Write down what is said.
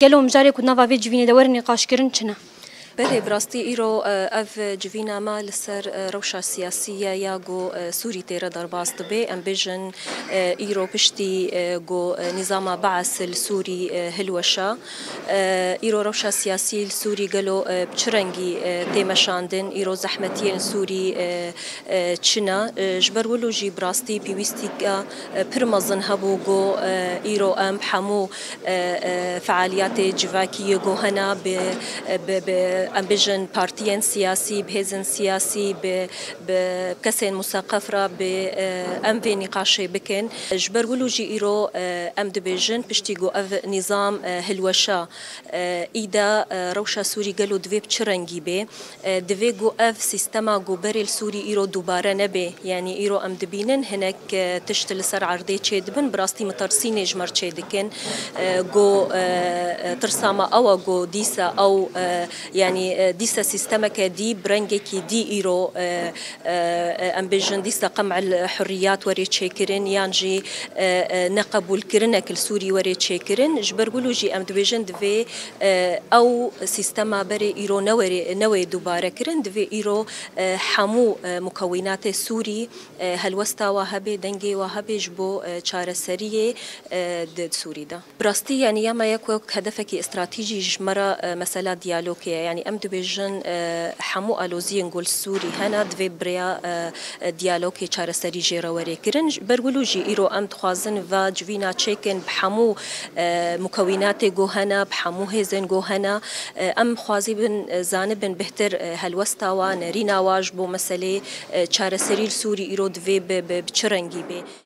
قالوا مجاري كنا فافي جفيني دور نقاش كرن شنا بله براستي ایرو اف جوینا ما لسر روشا سیاسیه یا گو سوری تیره در باست به ام بیژن ایرو پشتی گو نظام بعث السوري هلوشا ایرو روشا سیاسی السوري قالو بچرنگی تیمشاندن ایرو زحمتي السوري چنا جبر ولو جي براستي بيوستي برمزن هبو گو ایرو ام حمو فعاليات جواكي گو هنا امبيجن بارتيين سياسي بهزن سياسي بكسين مثقفرة بام في نقاش بكن جبر ولوجي ايرو ام دبيجن بشتيغو اف نظام هلوشا ايدا روشا سوري قالو دوي بتشرنجي بي دوي جو اف سيستما جو بريل سوري ايرو دوباره نبي يعني ايرو ام دبينن هناك تشتل سر عرضي تشيدبن براستي مترسيني جمر تشيدكن جو ترساما او جو ديسا او يعني ديسا سيستما كدي برنجي كي دي ايرو امبيجن ديسا قمع الحريات وري تشيكرين يانجي نقبول كرنك السوري وري تشيكرين جبر ولوجي ام دبيجن دفي او سيستما بري ايرو نوي دوباره كرن دفي ايرو حمو مكونات سوري هلوستا وهبي دنجي وهبي جبو چاره سريه د سوري دا براستي يعني ياما يكو هدفك استراتيجي جمرة مسألة ديالوجية يعني ام دبيجن حمو الوزي نقول سوري هنا دفي بريا ديالوجي چاره سري جيرا وري كرن برولوجي ايرو ام تخوازن و جوينا تشيكن بحمو مكونات جو هنا بحمو هزن جو هنا ام خوازي بن زانبن بهتر هلوستا و نرينا واجبو مسألة چاره سري السوري ايرو دفي بچرنگي بي